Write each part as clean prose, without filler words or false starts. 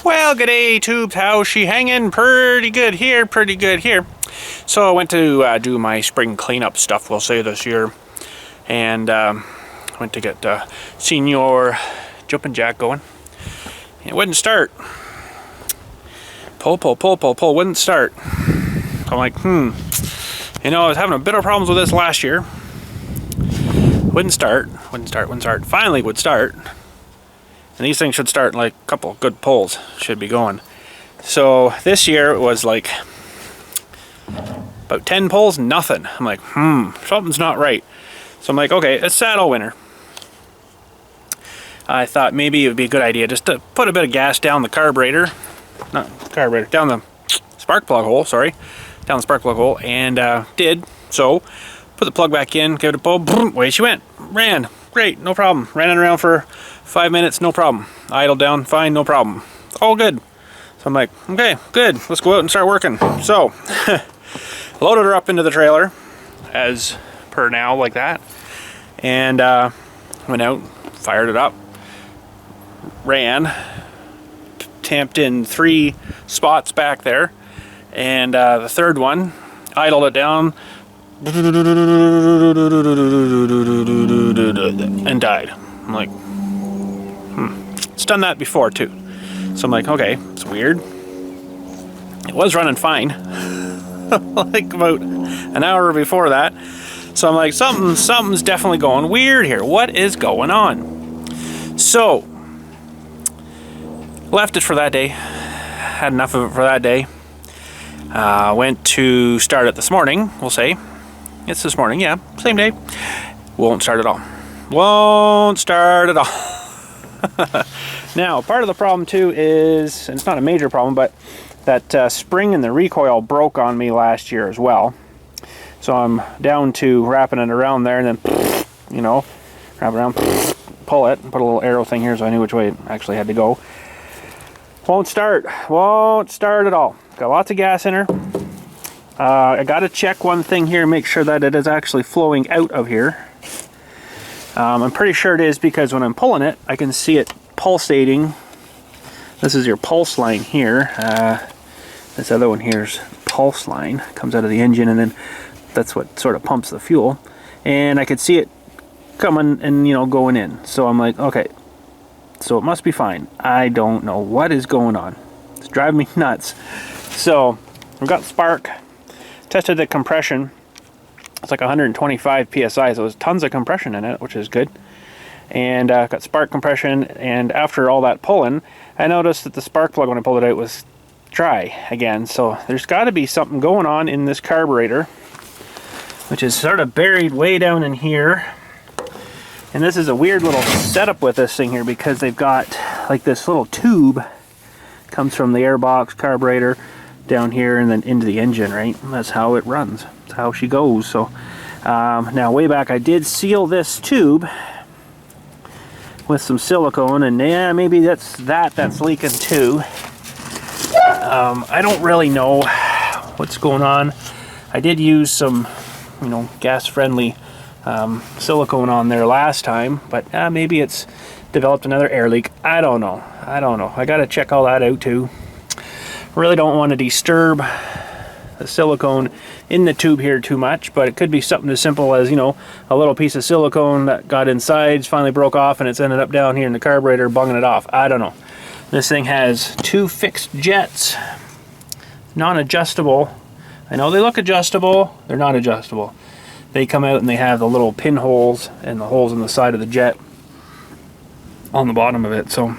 Well, g'day tubes, how's she hanging? Pretty good here, pretty good here. So I went to do my spring cleanup stuff, we'll say, this year. And went to get Senior jumping jack going. It wouldn't start. Pull, wouldn't start. I'm like, you know, I was having a bit of problems with this last year. Wouldn't start. Finally would start. And these things should start in like a couple good pulls. Should be going. So this year it was like about 10 pulls, nothing. I'm like, something's not right. So I'm like, okay, it's saddle winter. I thought maybe it would be a good idea just to put a bit of gas down the carburetor. Not carburetor, down the spark plug hole, sorry. Down the spark plug hole, and did. So, put the plug back in, gave it a pull, boom, away she went. Ran, great, no problem. Ran it around for 5 minutes, no problem. Idled down, fine, no problem. All good. So I'm like, okay, good, let's go out and start working. So, loaded her up into the trailer, as per now, like that. And went out, fired it up, ran, tamped in 3 spots back there, and the third one, idled it down, and died. I'm like, it's done that before too. So I'm like, okay, it's weird. It was running fine, like about an hour before that. So I'm like, something's definitely going weird here. What is going on? So, left it for that day. Had enough of it for that day. Went to start it this morning, we'll say. It's this morning, yeah, same day. Won't start at all. Won't start at all. Now, part of the problem too is, and it's not a major problem, but that spring in the recoil broke on me last year as well. So I'm down to wrapping it around there, and then, you know, wrap it around, pull it, and put a little arrow thing here so I knew which way it actually had to go. Won't start at all. Got lots of gas in her. I got to check one thing here, make sure that it is actually flowing out of here. I'm pretty sure it is, because when I'm pulling it, I can see it pulsating. This is your pulse line here. This other one here is pulse line. Comes out of the engine, and then that's what sort of pumps the fuel. And I could see it coming and, you know, going in. So I'm like, okay, so it must be fine. I don't know what is going on. It's driving me nuts. So I've got spark, tested the compression. It's like 125 psi, so there's tons of compression in it, which is good. And got spark compression, and after all that pulling, I noticed that the spark plug, when I pulled it out, was dry again. So there's got to be something going on in this carburetor, which is sort of buried way down in here. And this is a weird little setup with this thing here, because they've got like this little tube, comes from the airbox carburetor down here and then into the engine, right? And that's how it runs. That's how she goes. So now way back I did seal this tube with some silicone, and yeah, maybe that's leaking too. I don't really know what's going on. I did use some, you know, gas-friendly silicone on there last time, but maybe it's developed another air leak. I don't know. I got to check all that out too. Really don't want to disturb the silicone in the tube here too much, but it could be something as simple as, you know, a little piece of silicone that got inside, finally broke off, and it's ended up down here in the carburetor, bunging it off. I don't know. This thing has 2 fixed jets, non-adjustable. I know they look adjustable, they're not adjustable. They come out and they have the little pinholes and the holes in the side of the jet on the bottom of it. So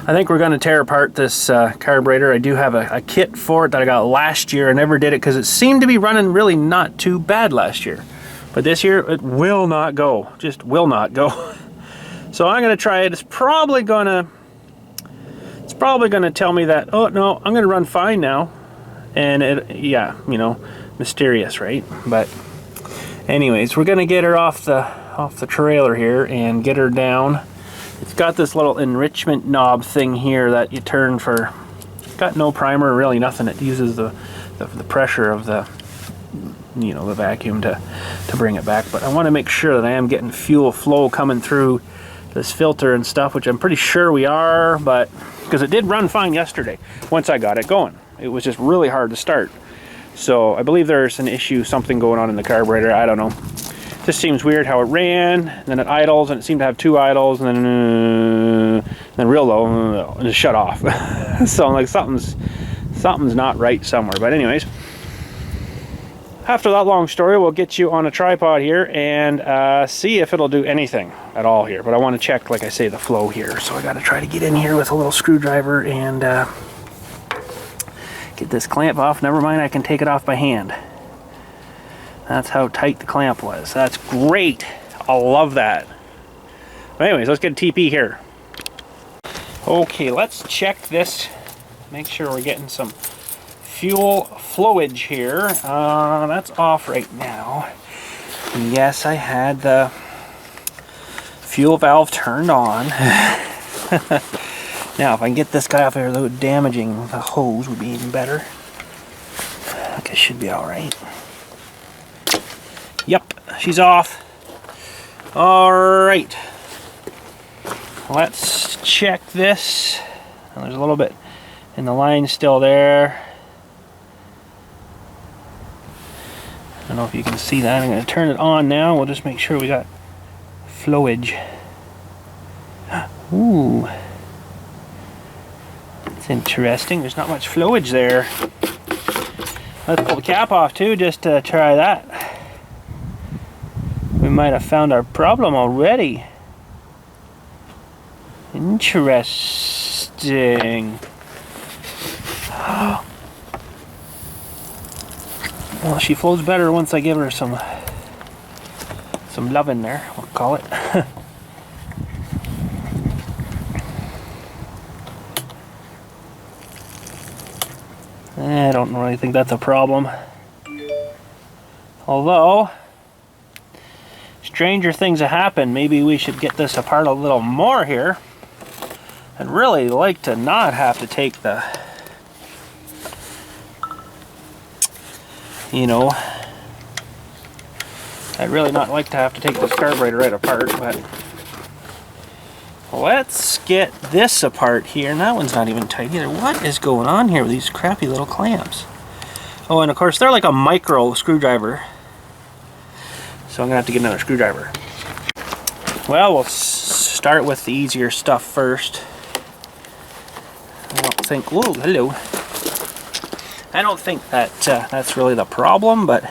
I think we're going to tear apart this carburetor. I do have a kit for it that I got last year. I never did it because it seemed to be running really not too bad last year. But this year it will not go. Just will not go. So I'm going to try it. It's probably going to tell me that, oh no, I'm going to run fine now. And it, yeah, you know, mysterious, right? But anyways, we're going to get her off the trailer here and get her down. It's got this little enrichment knob thing here that you turn for. It's got no primer, really nothing. It uses the pressure of the, you know, the vacuum to bring it back. But I want to make sure that I am getting fuel flow coming through this filter and stuff, which I'm pretty sure we are, but because it did run fine yesterday once I got it going. It was just really hard to start. So I believe there's an issue, something going on in the carburetor. I don't know. Just seems weird how it ran, and then it idles, and it seemed to have 2 idles, and then real low, and just shut off. So I'm like, something's not right somewhere. But anyways, after that long story, we'll get you on a tripod here and see if it'll do anything at all here. But I want to check, like I say, the flow here. So I got to try to get in here with a little screwdriver and get this clamp off. Never mind, I can take it off by hand. That's how tight the clamp was. That's great. I love that. But anyways, let's get a TP here. Okay, let's check this. Make sure we're getting some fuel flowage here. That's off right now. And yes, I had the fuel valve turned on. Now, if I can get this guy off here without damaging the hose, would be even better. I think it should be all right. Yep, she's off. All right. Let's check this. And there's a little bit in the line still there. I don't know if you can see that. I'm going to turn it on now. We'll just make sure we got flowage. Ooh. That's interesting. There's not much flowage there. Let's pull the cap off too, just to try that. We might have found our problem already. Interesting. Well, she flows better once I give her some love in there, we'll call it. I don't really think that's a problem. Although, stranger things have happened. Maybe we should get this apart a little more here. I'd really like to not have to take the, you know, I'd really not like to have to take this carburetor right apart, but let's get this apart here. And that one's not even tight either. What is going on here with these crappy little clamps? Oh, and of course they're like a micro screwdriver. So I'm gonna have to get another screwdriver. Well, we'll start with the easier stuff first. I don't think, whoa, hello. I don't think that that's really the problem, but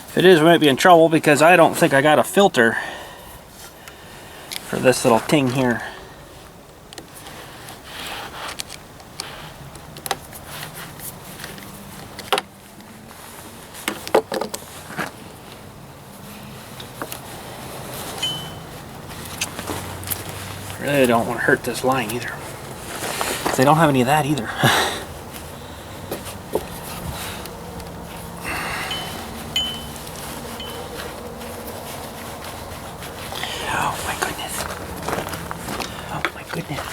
if it is, we might be in trouble because I don't think I got a filter for this little ting here. Really don't want to hurt this line either. They don't have any of that either. Oh my goodness. Oh my goodness.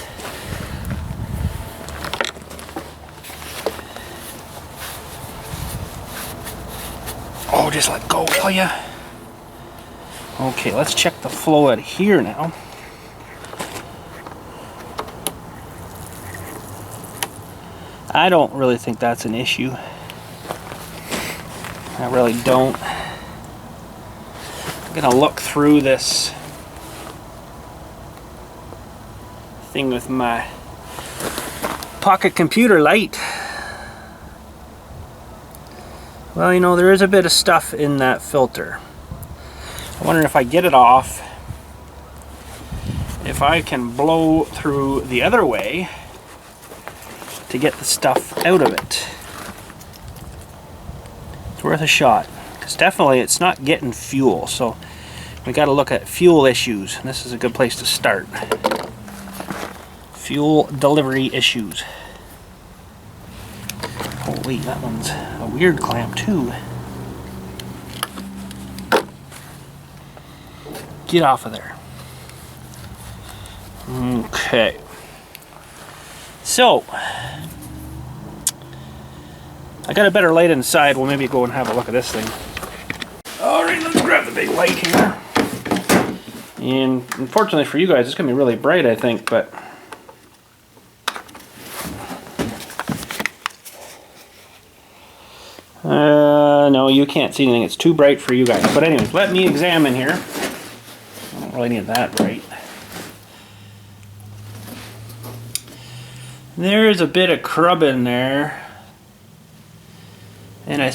Oh, just let go, will ya? Okay, let's check the flow out of here now. I don't really think that's an issue. I really don't. I'm gonna look through this thing with my pocket computer light. Well, you know, there is a bit of stuff in that filter. I wonder if I get it off, if I can blow through the other way to get the stuff out of it. It's worth a shot, because definitely it's not getting fuel, so we got to look at fuel issues, and this is a good place to start. Fuel delivery issues. Oh wait, that one's a weird clamp too. Get off of there. Okay. So, I got a better light inside. We'll maybe go and have a look at this thing. Alright, let's grab the big light here. And unfortunately for you guys, it's going to be really bright, I think, but... no, you can't see anything. It's too bright for you guys. But anyways, let me examine here. I don't really need that bright. There's a bit of crud in there. And I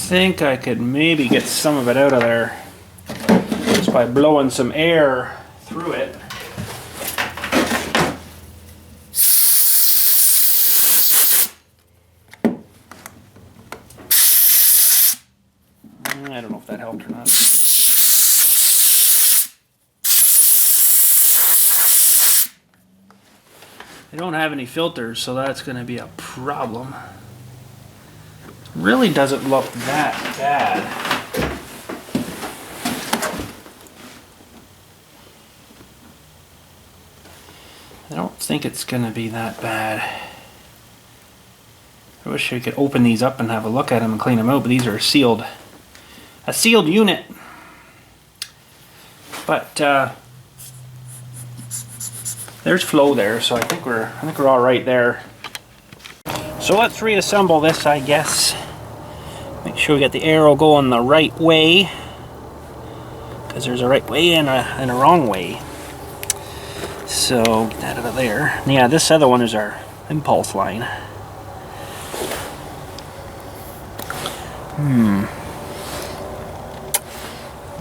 think I could maybe get some of it out of there just by blowing some air through it. I don't know if that helped or not. I don't have any filters, so that's going to be a problem. Really doesn't look that bad. I don't think it's going to be that bad. I wish I could open these up and have a look at them and clean them out, but these are a sealed unit. But there's flow there, so I think we're all right there. So let's reassemble this, I guess. Make sure we get the arrow going the right way, because there's a right way and a wrong way. So get that out of there. And yeah, this other one is our impulse line.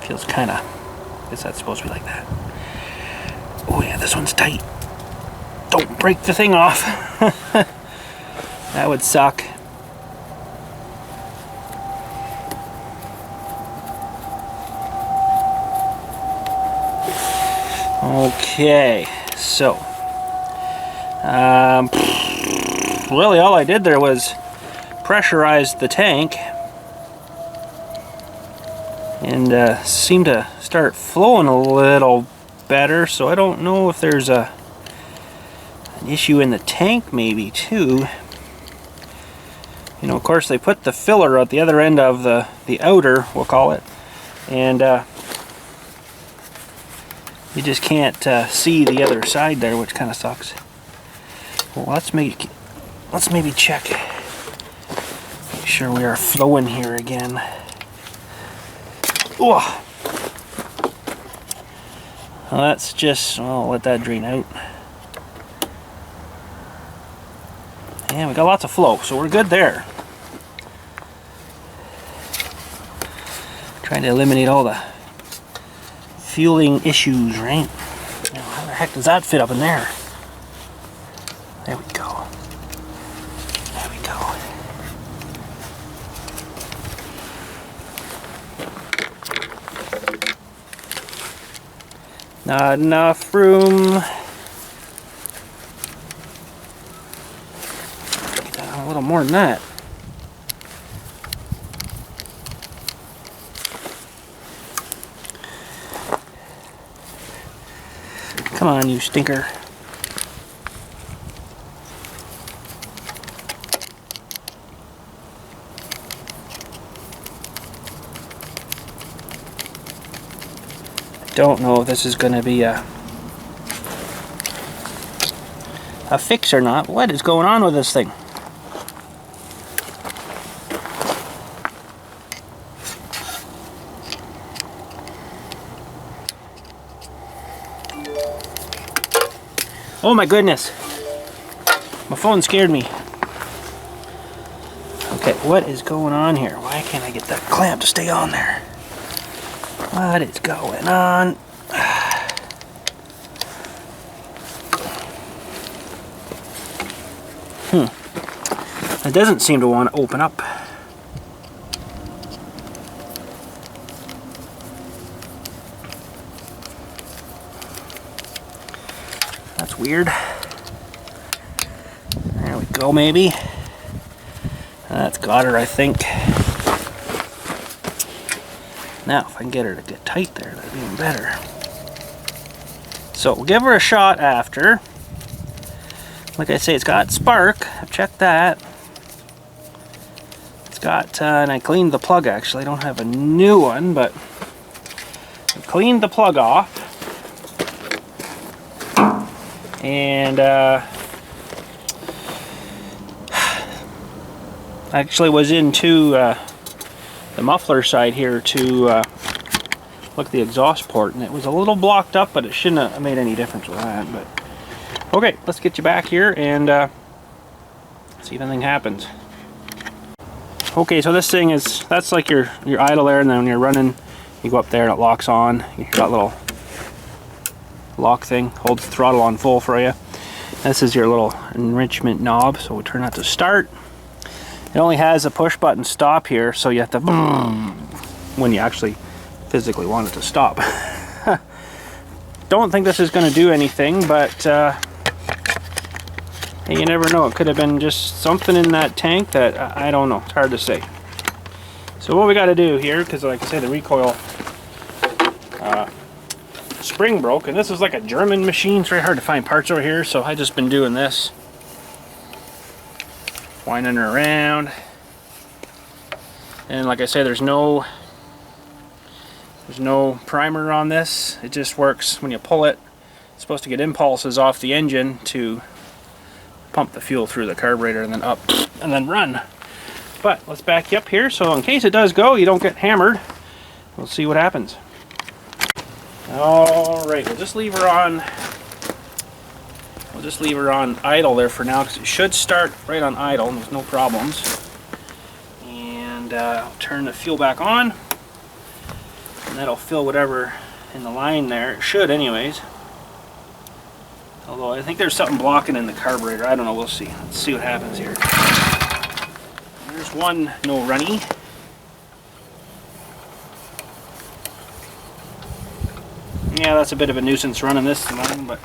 Feels kind of, I guess that's supposed to be like that. Oh yeah, this one's tight. Don't break the thing off. That would suck. Okay, so really all I did there was pressurize the tank and seemed to start flowing a little better, so I don't know if there's an issue in the tank maybe too. You know, of course they put the filler at the other end of the outer, we'll call it, and you just can't see the other side there, which kind of sucks. Well, let's maybe check. Make sure we are flowing here again. Oh, well, that's just, I'll let that drain out. And we got lots of flow, so we're good there. Trying to eliminate all the fueling issues, right? Now, how the heck does that fit up in there? There we go. There we go. Not enough room. A little more than that. Come on, you stinker. Don't know if this is going to be a fix or not. What is going on with this thing? Oh my goodness. My phone scared me. Okay, what is going on here? Why can't I get that clamp to stay on there? What is going on? It doesn't seem to want to open up. That's weird. There we go, maybe. That's got her, I think. Now, if I can get her to get tight there, that'd be even better. So, we'll give her a shot after. Like I say, it's got spark. I've checked that. It's got, and I cleaned the plug actually. I don't have a new one, but I cleaned the plug off. And actually was into the muffler side here to look at the exhaust port, and it was a little blocked up, but it shouldn't have made any difference with that. But okay, let's get you back here and see if anything happens. Okay, so this thing is, that's like your idle there, and then when you're running, you go up there and it locks on. You got a little lock thing, holds the throttle on full for you. This is your little enrichment knob, so we'll turn that to start. It only has a push button stop here, so you have to when you actually physically want it to stop. Don't think this is going to do anything, but hey, you never know. It could have been just something in that tank that I don't know. It's hard to say. So what we got to do here, because like I say, the recoil spring broke, and this is like a German machine. It's very hard to find parts over here, so I just been doing this, winding her around. And like I say, there's no primer on this. It just works when you pull it. It's supposed to get impulses off the engine to pump the fuel through the carburetor and then up and then run. But let's back you up here, so in case it does go, you don't get hammered. We'll see what happens. Alright, we'll just leave her on idle there for now, because it should start right on idle and there's no problems. And I'll turn the fuel back on, and that'll fill whatever in the line there. It should anyways. Although I think there's something blocking in the carburetor. I don't know, we'll see. Let's see what happens here. There's one no runny. Yeah, that's a bit of a nuisance running this line, but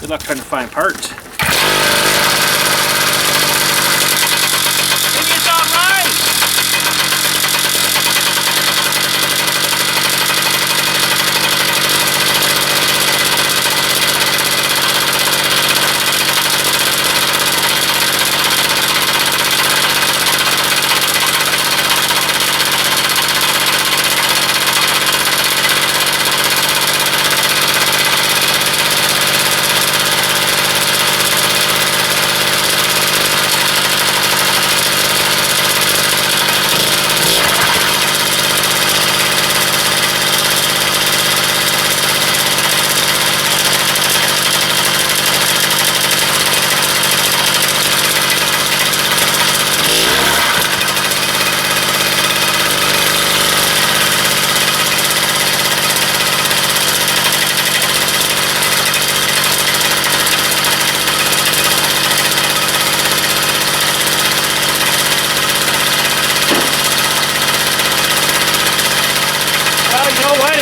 good luck trying to find parts. Maybe it's all right.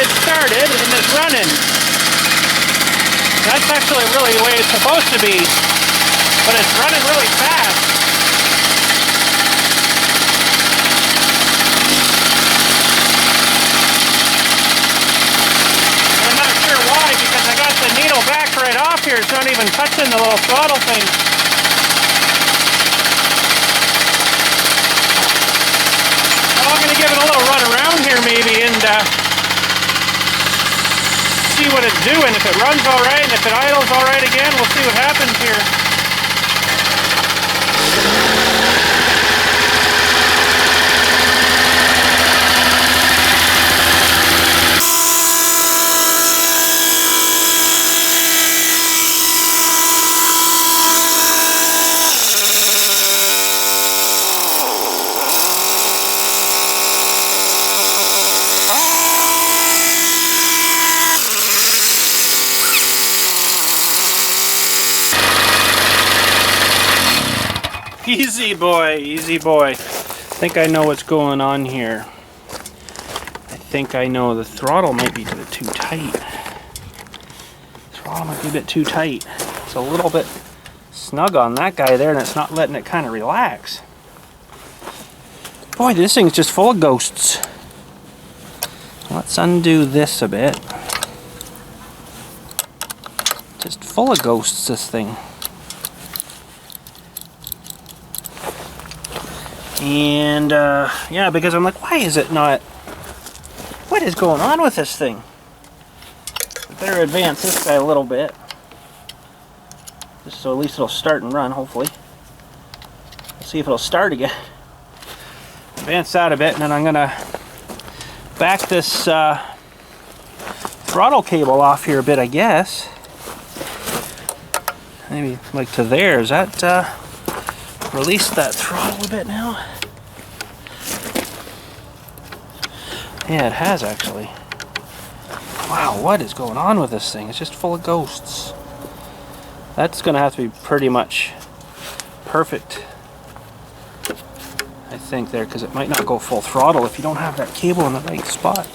Started and it's running. That's actually really the way it's supposed to be, but it's running really fast. I'm not sure why, because I got the needle back right off here. It's not even touching the little throttle thing. Well, I'm going to give it a little run around here maybe and see what it's doing. If it runs all right and if it idles all right again, we'll see what happens here. Easy boy, easy boy. I think I know what's going on here. I think I know the throttle might be a bit too tight. Throttle might be a bit too tight. It's a little bit snug on that guy there, and it's not letting it kind of relax. Boy, this thing's just full of ghosts. Let's undo this a bit. Just full of ghosts, this thing. And yeah, because I'm like, why is it not? What is going on with this thing? I better advance this guy a little bit, just so at least it'll start and run. Hopefully, we'll see if it'll start again. Advance that a bit, and then I'm gonna back this throttle cable off here a bit, I guess. Maybe like to there. Is that release that throttle a bit now? Yeah, it has actually. Wow, what is going on with this thing? It's just full of ghosts. That's gonna have to be pretty much perfect, I think, there, because it might not go full throttle if you don't have that cable in the right spot.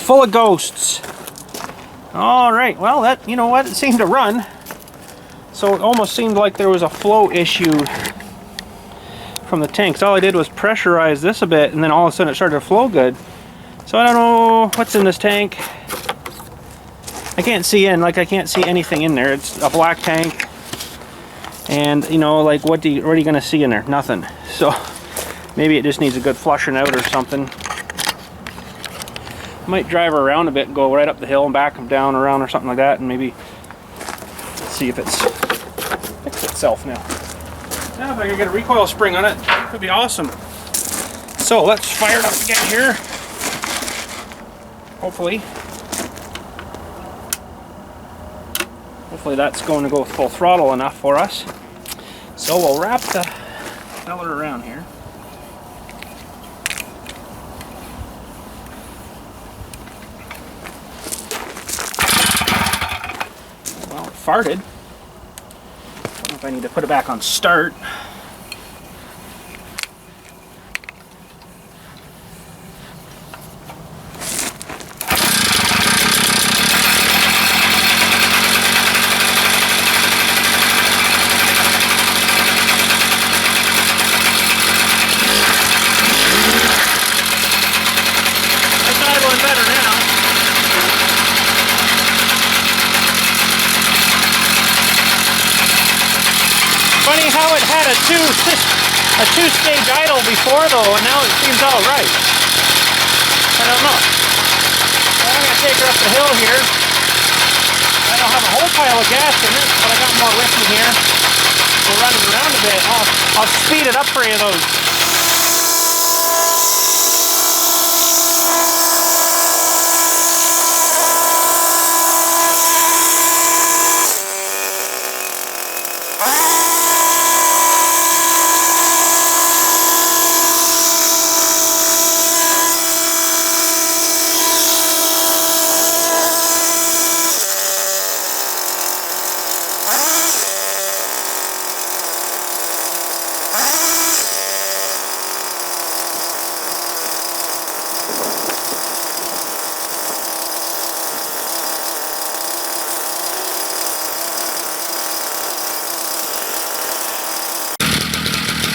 Full of ghosts. All right, well, that, you know what, it seemed to run. So it almost seemed like there was a flow issue from the tank. So all I did was pressurize this a bit, and then all of a sudden it started to flow good. So I don't know what's in this tank. I can't see in, like I can't see anything in there. It's a black tank, and you know, like what are you gonna see in there? Nothing. So maybe it just needs a good flushing out or something. Might drive her around a bit and go right up the hill and back them down around or something like that, and maybe see if it's fixed itself now. Now if I can get a recoil spring on it, it could be awesome. So let's fire it up again here. Hopefully that's going to go full throttle enough for us. So we'll wrap the feller around here. Well, it farted. I don't know if I need to put it back on start. Funny how it had a two-stage idle before though, and now it seems all right. I don't know. Well, I'm gonna take her up the hill here. I don't have a whole pile of gas in it, but I got more with me here. We'll run it around a bit. I'll speed it up for you though.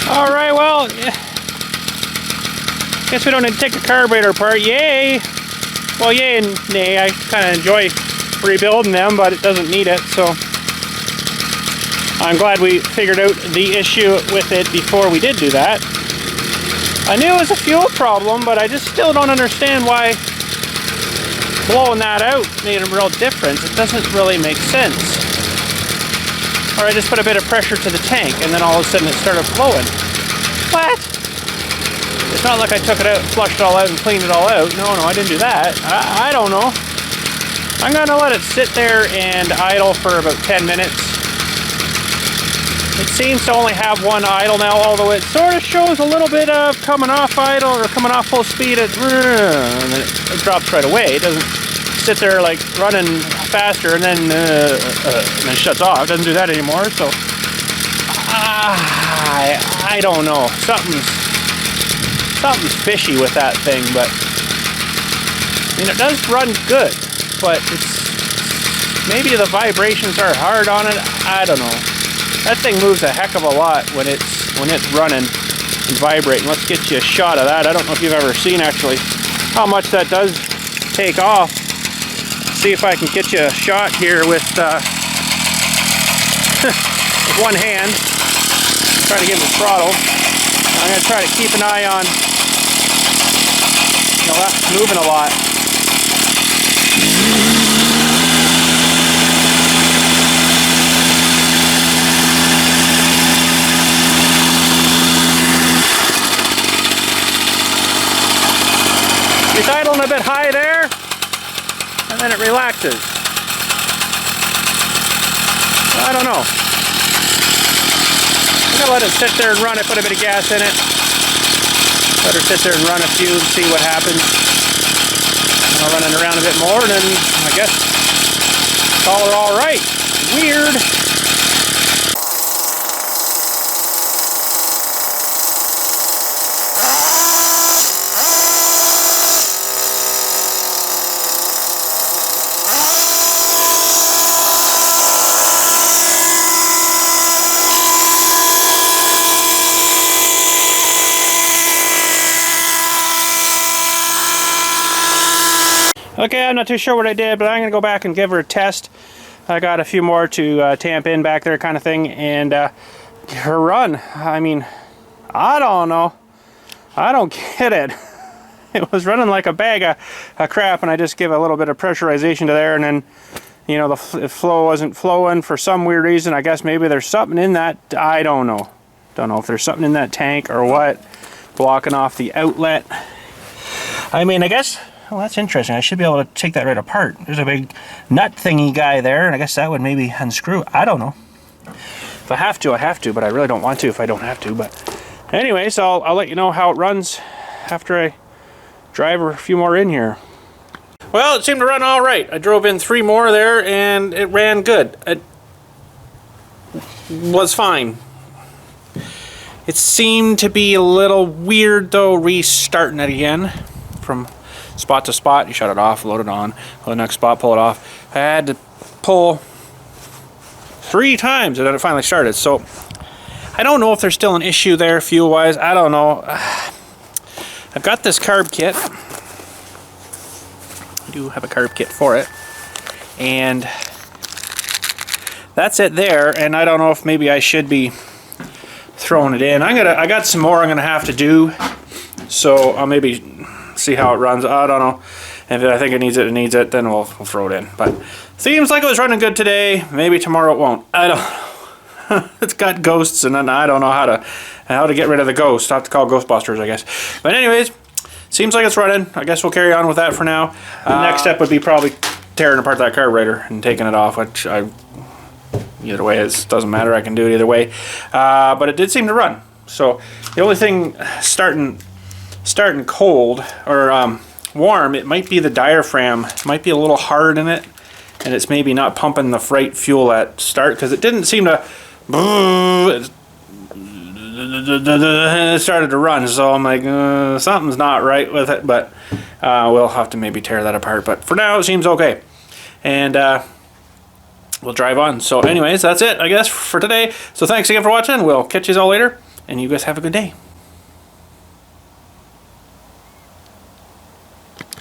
Alright, well, guess we don't need to take the carburetor apart. Yay! Well, yay and nay. I kind of enjoy rebuilding them, but it doesn't need it, so I'm glad we figured out the issue with it before we did do that. I knew it was a fuel problem, but I just still don't understand why blowing that out made a real difference. It doesn't really make sense. Or I just put a bit of pressure to the tank, and then all of a sudden it started flowing. What? It's not like I took it out, flushed it all out, and cleaned it all out. No, I didn't do that. I don't know. I'm going to let it sit there and idle for about 10 minutes. It seems to only have one idle now, although it sort of shows a little bit of coming off idle, or coming off full speed, and then it drops right away. It doesn't sit there like running faster and then shuts off. It doesn't do that anymore, so I don't know. Something's fishy with that thing, but I mean, it does run good, but it's maybe the vibrations are hard on it. I don't know. That thing moves a heck of a lot when it's running and vibrating. Let's get you a shot of that. I don't know if you've ever seen actually how much that does take off. see if I can get you a shot here with, with one hand. Try to give it a throttle. I'm going to try to keep an eye on, you know, that's moving a lot. It's idling a bit high there, and then it relaxes. I don't know. I'm gonna let it sit there and run it, put a bit of gas in it. Let her sit there and run a few and see what happens. And I'll run it around a bit more, and then I guess call her all right. Weird. Okay, I'm not too sure what I did, but I'm going to go back and give her a test. I got a few more to tamp in back there kind of thing, and her run, I mean, I don't know. I don't get it. It was running like a bag of crap, and I just give a little bit of pressurization to there, and then, you know, the flow wasn't flowing for some weird reason. I guess maybe there's something in that, I don't know. Don't know if there's something in that tank or what, blocking off the outlet. I mean, I guess... Well, that's interesting. I should be able to take that right apart. There's a big nut thingy guy there, and I guess that would maybe unscrew. I don't know. If I have to, I have to, but I really don't want to if I don't have to. But anyway, so I'll let you know how it runs after I drive a few more in here. Well, it seemed to run all right. I drove in 3 more there, and it ran good. It was fine. It seemed to be a little weird, though, restarting it again from spot to spot. You shut it off, load it on, go to the next spot, pull it off. I had to pull 3 times and then it finally started. So I don't know if there's still an issue there fuel wise. I don't know. I've got this carb kit. I do have a carb kit for it, and that's it there. And I don't know if maybe I should be throwing it in. I got some more I'm gonna have to do, so I'll maybe see how it runs. I don't know. If I think it needs it, then we'll throw it in. But seems like it was running good today. Maybe tomorrow it won't. I don't know. It's got ghosts, and then I don't know how to get rid of the ghost. I have to call Ghostbusters, I guess. But anyways, seems like it's running. I guess we'll carry on with that for now. The next step would be probably tearing apart that carburetor and taking it off, which either way, it doesn't matter. I can do it either way. But it did seem to run. So the only thing starting cold or warm, it might be the diaphragm. It might be a little hard in it, and it's maybe not pumping the right fuel at start, because it didn't seem to. It started to run, so I'm like, something's not right with it, but we'll have to maybe tear that apart. But for now, it seems okay, and we'll drive on. So anyways, that's it, I guess, for today. So thanks again for watching. We'll catch you all later, and you guys have a good day.